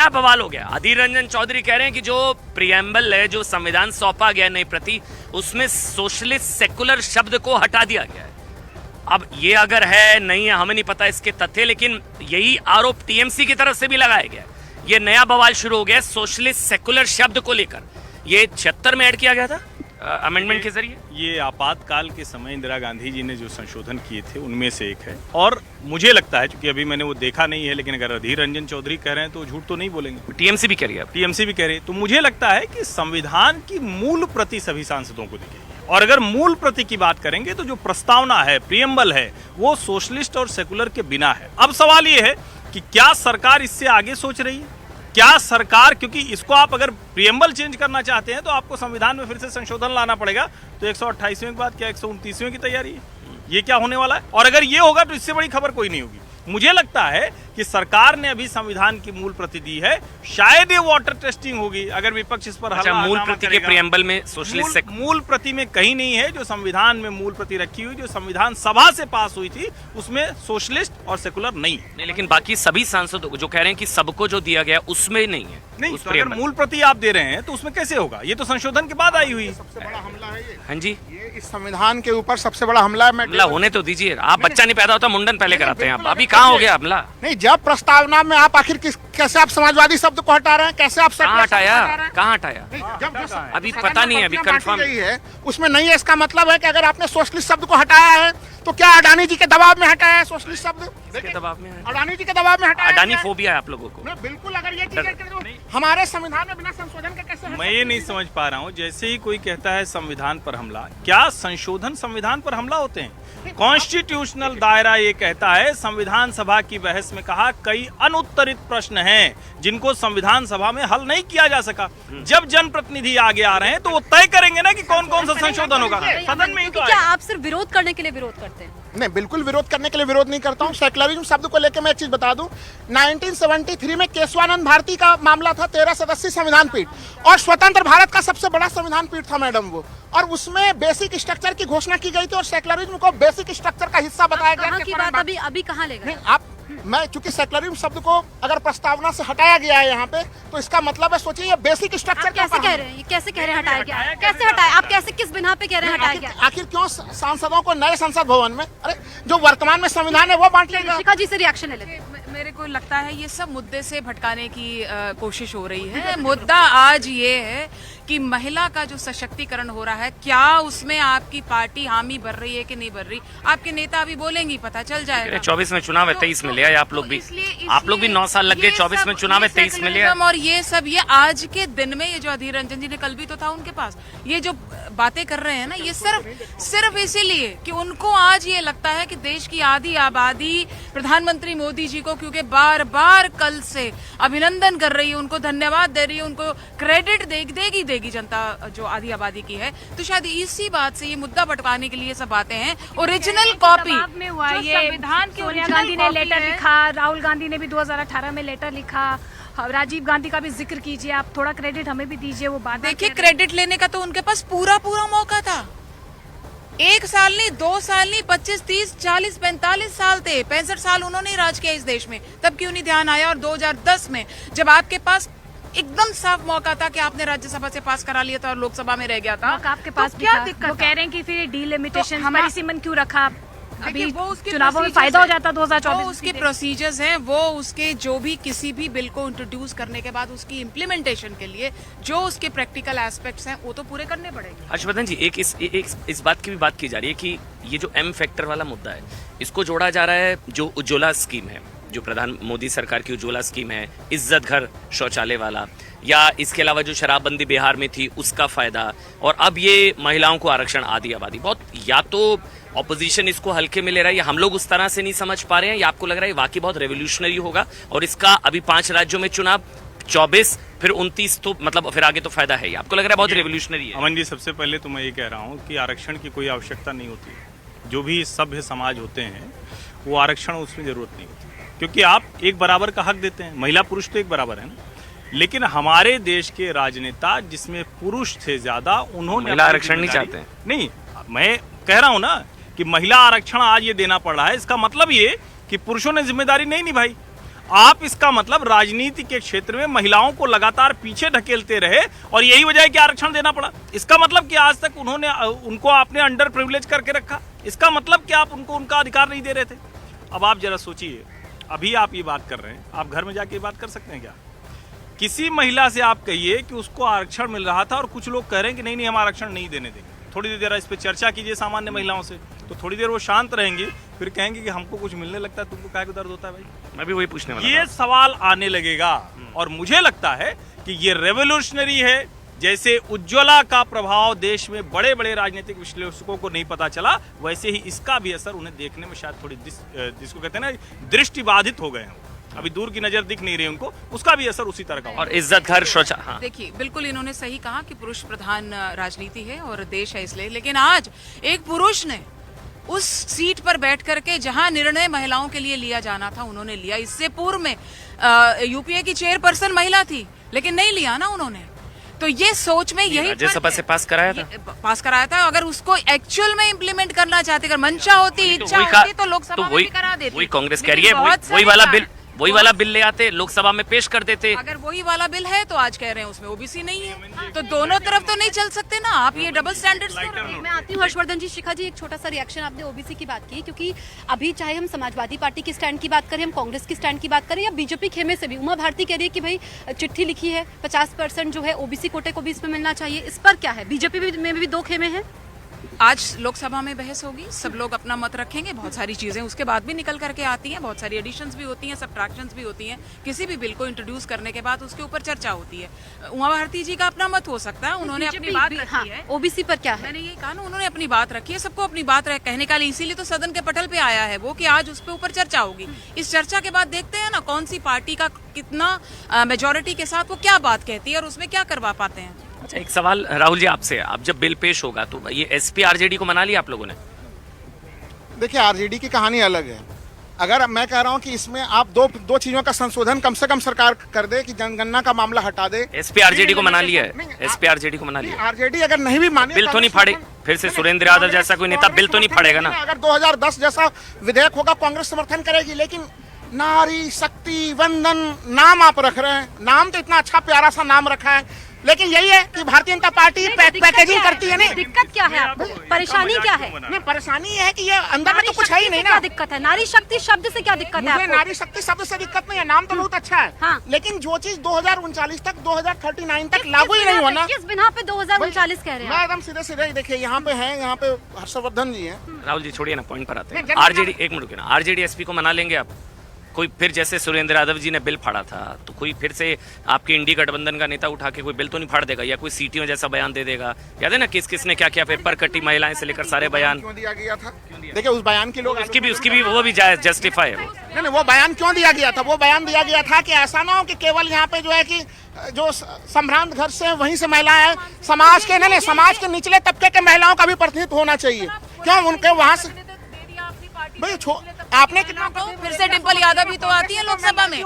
क्या बवाल हो गया। अधीर रंजन चौधरी कह रहे हैं कि जो प्रियम्बल है, जो संविधान सौंपा गया नई प्रति, उसमें सोशलिस्ट सेकुलर शब्द को हटा दिया गया है। अब ये अगर है नहीं है हमें नहीं पता इसके तथ्य, लेकिन यही आरोप टीएमसी की तरफ से भी लगाया गया। ये नया बवाल शुरू हो गया सोशलिस्ट सेकुलर शब्द को लेकर। ये 76 में ऐड किया गया था अमेंडमेंट के जरिए। ये आपातकाल के समय इंदिरा गांधी जी ने जो संशोधन किए थे उनमें से एक है। और मुझे लगता है, क्योंकि अभी मैंने वो देखा नहीं है, लेकिन अगर अधीर रंजन चौधरी कह रहे हैं तो झूठ तो नहीं बोलेंगे। टीएमसी भी कह रही है, टीएमसी भी कह रही है। तो मुझे लगता है कि संविधान की मूल प्रति सभी सांसदों को दी गई, और अगर मूल प्रति की बात करेंगे तो जो प्रस्तावना है, प्रियम्बल है, वो सोशलिस्ट और सेकुलर के बिना है। अब सवाल ये है कि क्या सरकार इससे आगे सोच रही है? क्या सरकार, क्योंकि इसको आप अगर प्रियम्बल चेंज करना चाहते हैं तो आपको संविधान में फिर से संशोधन लाना पड़ेगा। तो 128वें के बाद क्या 129वें की तैयारी है? ये क्या होने वाला है? और अगर ये होगा तो इससे बड़ी खबर कोई नहीं होगी। मुझे लगता है कि सरकार ने अभी संविधान की मूल प्रति दी है, शायद ये वाटर टेस्टिंग होगी अगर विपक्ष इस पर मूल प्रति के प्रियम्बल में सोशलिस्ट मूल प्रति में कहीं नहीं है। जो संविधान में मूल प्रति रखी हुई, जो संविधान सभा से पास हुई थी, उसमें सोशलिस्ट और सेकुलर नहीं। लेकिन बाकी सभी सांसदों जो कह रहे हैं कि सबको जो दिया गया उसमें नहीं है। नहीं, तो अगर मूल प्रति आप दे रहे हैं तो उसमें कैसे होगा? ये तो संशोधन के बाद आई हुई सबसे बड़ा हमला है ये। हाँ जी, ये इस संविधान के ऊपर सबसे बड़ा हमला है। हमला होने तो दीजिए। आप बच्चा नहीं पैदा होता मुंडन पहले कराते हैं आप। अभी कहाँ हो गया हमला? नहीं, जब प्रस्तावना में आप आखिर कैसे आप समाजवादी शब्द को हटा रहे हैं, कैसे आप कहाँ हटाया? कहाँ हटाया? जब अभी पता नहीं है, अभी कंफर्म है उसमें नहीं है। इसका मतलब है कि अगर आपने सोशलिस्ट शब्द को हटाया है तो क्या अडानी जी के दबाव में हटाया है सोशलिस्ट शब्द? दबाव में है। अडानी जी के दबाव में हटाया। अडानी फोबिया है आप लोगों को। बिल्कुल, अगर ये चीजें हमारे संविधान में बिना संशोधन के कैसे? मैं ये नहीं समझ पा रहा हूँ। जैसे ही कोई कहता है संविधान पर हमला, क्या संशोधन संविधान पर हमला होते हैं? कॉन्स्टिट्यूशनल दायरा ये कहता है, संविधान सभा की बहस में कहा कई अनुत्तरित प्रश्न हैं जिनको संविधान सभा में हल नहीं किया जा सका। जब जनप्रतिनिधि आगे आ रहे हैं तो वो तय करेंगे ना कि कौन कौन सा संशोधन होगा। सदन में ही तो क्या आप सिर्फ विरोध करने के लिए विरोध करते हैं? नहीं, बिल्कुल विरोध करने के लिए विरोध नहीं करता हूँ। सेकुलरिज्म शब्द को लेकर मैं एक चीज बता दूं, 1973 में केशवानंद भारती का मामला था, 13 सदस्यीय संविधान पीठ, और स्वतंत्र भारत का सबसे बड़ा संविधान पीठ था मैडम वो। और उसमें बेसिक स्ट्रक्चर की घोषणा की गई थी और सेकुलरिज्म को बेसिक स्ट्रक्चर का हिस्सा बताया गया। की बात अभी कहाँ ले गए आप? मैं चूंकि सेकुलरिज्म शब्द को अगर प्रस्तावना से हटाया गया है यहाँ पे, तो इसका मतलब है, सोचिए ये बेसिक स्ट्रक्चर कैसे कह रहे हैं? ये कैसे कह रहे हैं हटाया गया? कैसे हटाया? आप कैसे, किस बिना पे कह रहे हैं हटाया गया? आखिर क्यों सांसदों को नए संसद भवन में, अरे जो वर्तमान में संविधान है वो बांट लेगा? शिखा जी से रिएक्शन ले लेते। मेरे को लगता है ये सब मुद्दे से भटकाने की कोशिश हो रही है। मुद्दा आज ये है कि महिला का जो सशक्तिकरण हो रहा है, क्या उसमें आपकी पार्टी हामी भर रही है कि नहीं भर रही? आपके नेता अभी बोलेंगी, पता चल जाएगा। 24 में चुनाव है, 23 में ले आए आप लोग भी। आप लोग भी 9 साल लग गए, 24 में चुनाव है, 23 में ले आए। और ये सब, ये आज के दिन में, ये जो अधीर रंजन जी ने कल भी तो था उनके पास, ये जो बातें कर रहे हैं ना, ये सिर्फ इसीलिए कि उनको आज ये लगता है कि देश की आधी आबादी प्रधानमंत्री मोदी जी को, क्योंकि बार बार कल से अभिनंदन कर रही है, उनको धन्यवाद दे रही है, उनको क्रेडिट देगी जनता जो आधी आबादी की है। तो शायद इसी बात से ये मुद्दा भटकाने के लिए सब बातें हैं। ओरिजिनल कॉपी में हुआ ये संविधान की। सोनिया गांधी ने लेटर लिखा, राहुल गांधी ने भी 2018 में लेटर लिखा, राजीव गांधी का भी जिक्र कीजिए, आप थोड़ा क्रेडिट हमें भी दीजिए। वो बात देखिए, क्रेडिट लेने का तो उनके पास पूरा मौका था। 1 साल नहीं, 2 साल नहीं, 25, 30, 40, 45 साल थे, 65 साल उन्होंने राज किया इस देश में। तब क्यों नहीं ध्यान आया? और 2010 में जब आपके पास एकदम साफ मौका था कि आपने राज्यसभा से पास करा लिया था और लोकसभा में रह गया था, आपके पास तो क्या दिक्कत? वो कह रहे हैं कि फिर डिलिमिटेशन परिसीमन क्यों रखा? अभी वो उसके चुनावों में फायदा हो जाता 2024। वो उसके प्रोसीजर्स हैं, वो उसके जो भी किसी भी बिल को इंट्रोड्यूस करने के बाद उसकी इम्प्लीमेंटेशन के लिए जो उसके प्रैक्टिकल एस्पेक्ट्स हैं वो तो पूरे करने पड़ेंगे। हर्षवर्धन जी, एक इस बात की भी बात की जा रही है कि ये जो एम फैक्टर वाला मुद्दा है, इसको जोड़ा जा रहा है जो उज्ज्वला स्कीम है, जो प्रधान मोदी सरकार की उज्ज्वला स्कीम है, इज्जत घर शौचालय वाला, या इसके अलावा जो शराबबंदी बिहार में थी उसका फायदा, और अब ये महिलाओं को आरक्षण आदि आबादी। बहुत, या तो ऑपोजिशन इसको हल्के में ले रहा है या हम लोग उस तरह से नहीं समझ पा रहे हैं, या आपको लग रहा है वाकई बहुत रेवोल्यूशनरी होगा और इसका अभी 5 राज्यों में चुनाव, 24 फिर 29, तो मतलब फिर आगे तो फायदा है ही? आपको लग रहा है बहुत रेवोल्यूशनरी है? अमन जी, सबसे पहले तो मैं ये कह रहा हूँ कि आरक्षण की कोई आवश्यकता नहीं होती। जो भी सभ्य समाज होते हैं वो आरक्षण, उसमें जरूरत नहीं होती, क्योंकि आप एक बराबर का हक देते हैं। महिला पुरुष तो एक बराबर है ना। लेकिन हमारे देश के राजनेता, जिसमें पुरुष थे ज्यादा, उन्होंने महिला आरक्षण नहीं चाहते हैं। नहीं, मैं कह रहा हूं ना कि महिला आरक्षण आज ये देना पड़ रहा है, इसका मतलब ये कि पुरुषों ने जिम्मेदारी नहीं निभाई। आप इसका मतलब राजनीति के क्षेत्र में महिलाओं को लगातार पीछे ढकेलते रहे और यही वजह है कि आरक्षण देना पड़ा। इसका मतलब कि आज तक उनको आपने अंडर प्रिविलेज करके रखा। इसका मतलब कि आप उनको उनका अधिकार नहीं दे रहे थे। अब आप जरा सोचिए, अभी आप ये बात कर रहे हैं, आप घर में जाके ये बात कर सकते हैं क्या? किसी महिला से आप कहिए कि उसको आरक्षण मिल रहा था और कुछ लोग कह रहे हैं कि नहीं हम आरक्षण नहीं देने देंगे। थोड़ी देर इस पर चर्चा कीजिए सामान्य महिलाओं से, तो थोड़ी देर वो शांत रहेंगी, फिर कहेंगे कि हमको कुछ मिलने लगता है, तुमको क्या दर्द होता है भाई? मैं भी वही पूछने वाला ये था। सवाल आने लगेगा और मुझे लगता है कि ये रेवोल्यूशनरी है। जैसे उज्ज्वला का प्रभाव देश में बड़े बड़े राजनीतिक विश्लेषकों को नहीं पता चला, वैसे ही इसका भी असर उन्हें देखने में शायद थोड़ी जिसको कहते हैं ना दृष्टि बाधित हो गए हैं। अभी दूर की नजर दिख नहीं रही उनको, उसका भी असर उसी तरह का होगा। और इज्जत घर शौचालय, हाँ। देखिए, बिल्कुल इन्होंने सही कहा कि पुरुष प्रधान राजनीति है और देश है इसलिए, लेकिन आज एक पुरुष ने उस सीट पर बैठ करके जहां निर्णय महिलाओं के लिए लिया जाना था उन्होंने लिया। इससे पूर्व में यूपीए की चेयरपर्सन महिला थी, लेकिन नहीं लिया ना उन्होंने। तो ये सोच में यही राज्यसभा से पास कराया था, पास कराया था। अगर उसको एक्चुअल में इम्प्लीमेंट करना चाहते, अगर मंशा होती, इच्छा होती, तो लोकसभा में भी करा देती। वही कांग्रेस कह रही है, वही वाला बिल ले आते, लोकसभा में पेश कर देते। अगर वही वाला बिल है तो आज कह रहे हैं उसमें ओबीसी नहीं है, तो दोनों तरफ तो नहीं चल सकते ना आप। ये डबल स्टैंडर्ड्स क्यों रख रहे हैं? मैं आती हूँ हर्षवर्धन जी। शिखा जी, एक छोटा सा रिएक्शन, आपने ओबीसी की बात की, क्योंकि अभी चाहे हम समाजवादी पार्टी की स्टैंड की बात करें, हम कांग्रेस की स्टैंड की बात करें, या बीजेपी खेमे से भी उमा भारती कह रही है कि भाई चिट्ठी लिखी है 50% जो है ओबीसी कोटे को भी इसमें मिलना चाहिए। इस पर क्या है? बीजेपी में भी दो खेमे हैं। आज लोकसभा में बहस होगी, सब लोग अपना मत रखेंगे, बहुत सारी चीजें उसके बाद भी निकल करके आती हैं, बहुत सारी एडिशंस भी होती हैं, सब्ट्रैक्शंस भी होती हैं। किसी भी बिल को इंट्रोड्यूस करने के बाद उसके ऊपर चर्चा होती है। उमा भारती जी का अपना मत हो सकता है, उन्होंने अपनी बात रखी है। ओबीसी पर क्या है? मैंने ये कहा ना, उन्होंने अपनी बात रखी है, सबको अपनी बात कहने का, इसीलिए तो सदन के पटल पे आया है वो, कि आज उस पे ऊपर चर्चा होगी। इस चर्चा के बाद देखते हैं ना कौन सी पार्टी का कितना मेजोरिटी के साथ वो क्या बात कहती है और उसमें क्या करवा पाते हैं। अच्छा, एक सवाल राहुल जी आपसे, आप जब बिल पेश होगा तो ये एसपी आरजेडी को मना लिया आप लोगों ने? देखिए, आरजेडी की कहानी अलग है। अगर मैं कह रहा हूं कि इसमें आप दो चीजों का संशोधन कम से कम सरकार कर दे कि जनगणना का मामला हटा दे। एसपी आरजेडी को मना लिया है, एसपी आरजेडी को मना लिया। आरजेडी अगर नहीं भी माने, बिल तो नहीं फाड़े, फिर से सुरेंद्र यादव जैसा कोई नेता बिल तो नहीं फाड़ेगा ना? अगर 2010 जैसा विधेयक होगा कांग्रेस समर्थन करेगी, लेकिन नारी शक्ति वंदन नाम आप रख रहे हैं, नाम तो इतना अच्छा प्यारा सा नाम रखा है, लेकिन यही है कि भारतीय जनता पार्टी पैकेजिंग करती है। नहीं, दिक्कत क्या है आपको? परेशानी क्या है? नहीं, परेशानी ये है कि ये अंदर में तो कुछ है ही नहीं ना। क्या दिक्कत है? नारी शक्ति शब्द से क्या दिक्कत है मुझे आपको? नारी शक्ति शब्द से दिक्कत नहीं है, नाम तो बहुत अच्छा है। हाँ। लेकिन जो चीज 2039 तक 2039 तक लागू ही नहीं होना। किस बिना पे 2039 कह रहे हैं? मैं एकदम सीधे सीधे देखिए, यहाँ पे है, यहाँ पे हर्षवर्धन जी हैं। राहुल जी छोड़िए ना, पॉइंट पर आते हैं। नहीं, आरजेडी, एक मिनट रुकिए ना, आरजेडी एसपी को मना लेंगे आप? कोई फिर जैसे सुरेंद्र यादव जी ने बिल फाड़ा था, तो कोई फिर से आपके इंडी गठबंधन का नेता उठा के कोई बिल तो नहीं फाड़ देगा, या कोई सीटियों जैसा बयान दे देगा? याद है ना किसने क्या किया, पेपर कटी महिलाएं से लेकर सारे बयान क्यों दिया गया था? देखिए, उस बयान की लोग उसकी भी वो भी जस्टिफाई है। नहीं, वो बयान क्यों दिया गया था? वो बयान दिया गया था कि ऐसा ना हो कि केवल यहाँ पे जो है कि जो संभ्रांत घर से वहीं से महिलाएं, समाज के नहीं, समाज के निचले तबके के महिलाओं का भी प्रतिनिधित्व होना चाहिए। क्यों उनके वहाँ से भाई आपने कितना, फिर से डिम्पल यादव भी तो आती है लोकसभा में।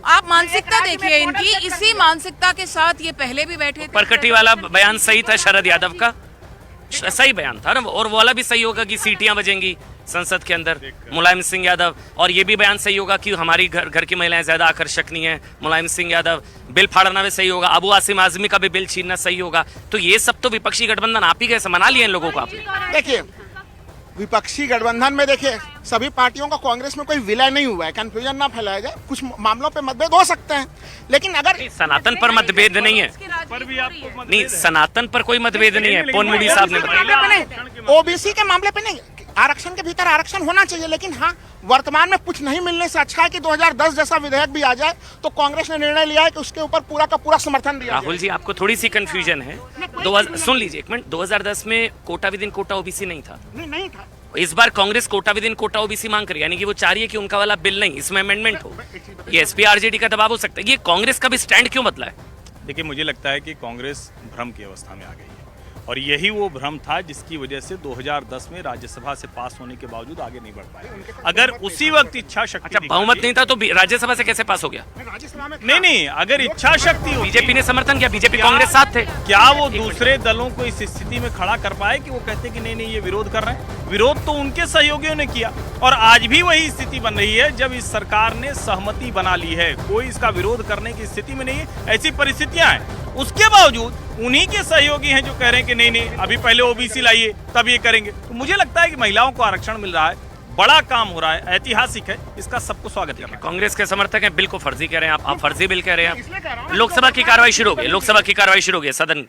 आप मानसिकता देखिए इनकी, इसी मानसिकता के साथ ये पहले भी बैठे थे। परकटी वाला बयान सही था शरद यादव का, सही बयान था ना, और वो वाला भी सही होगा कि सीटियां बजेंगी संसद के अंदर, मुलायम सिंह यादव। और ये भी बयान सही होगा कि हमारी घर की महिलाएं ज्यादा आकर्षक नहीं है, मुलायम सिंह यादव। बिल फाड़ना भी सही होगा, अबू आसिम आजमी का भी बिल छीनना सही होगा। तो ये सब तो विपक्षी गठबंधन आप ही कैसे मना लिए इन लोगों को आपने? देखिए, विपक्षी गठबंधन में देखिए सभी पार्टियों का कांग्रेस में कोई विलय नहीं हुआ है, कंफ्यूजन ना फैलाया जाए। कुछ मामलों पे मतभेद हो सकते हैं, लेकिन अगर सनातन पर मतभेद नहीं है, नहीं सनातन पर कोई मतभेद नहीं है, पोन मुडी साहब ने बताया। ओबीसी के मामले पे नहीं, आरक्षण के भीतर आरक्षण होना चाहिए, लेकिन हाँ, वर्तमान में कुछ नहीं मिलने से अच्छा है कि 2010 जैसा विधेयक भी आ जाए। तो कांग्रेस ने निर्णय लिया है कि उसके ऊपर पूरा का पूरा समर्थन दिया। राहुल जी, आपको थोड़ी सी कंफ्यूजन है। सुन लीजिए एक मिनट, 2010 में quota within quota OBC नहीं था। नहीं था। इस बार Congress quota within quota OBC मांग कर, यानी कि वो चाह रही है कि उनका वाला बिल नहीं, इसमें अमेंडमेंट हो। ये एसपी आरजेडी का दबाव हो सकता है। ये कांग्रेस का भी स्टैंड क्यों बदला है? देखिए, मुझे लगता है कि कांग्रेस भ्रम की अवस्था में आ गई है और यही वो भ्रम था जिसकी वजह से 2010 में राज्यसभा से पास होने के बावजूद आगे नहीं बढ़ पाए। अगर उसी वक्त इच्छा शक्ति अच्छा, बहुमत नहीं था तो राज्यसभा से कैसे पास हो गया? राज्यसभा में नहीं, अगर इच्छा शक्ति होती, बीजेपी ने समर्थन किया, बीजेपी कांग्रेस साथ थे। क्या वो दूसरे दलों को इस स्थिति में खड़ा कर पाए कि वो कहते कि नहीं ये विरोध कर रहे हैं? विरोध तो उनके सहयोगियों ने किया और आज भी वही स्थिति बन रही है जब इस सरकार ने सहमति बना ली है, कोई इसका विरोध करने की स्थिति में नहीं है। ऐसी परिस्थितियां हैं, उसके बावजूद उन्हीं के सहयोगी हैं जो कह रहे हैं कि नहीं अभी पहले ओबीसी लाइए तब ये करेंगे। तो मुझे लगता है कि महिलाओं को आरक्षण मिल रहा है, बड़ा काम हो रहा है, ऐतिहासिक है, इसका सबको स्वागत करना है। कांग्रेस के समर्थक हैं, बिल को फर्जी कह रहे हैं आप फर्जी बिल कह रहे हैं इसलिए कह रहा आप। हूं। लोकसभा की कार्रवाई शुरू हो गई, लोकसभा की कार्रवाई शुरू हो गई, सदन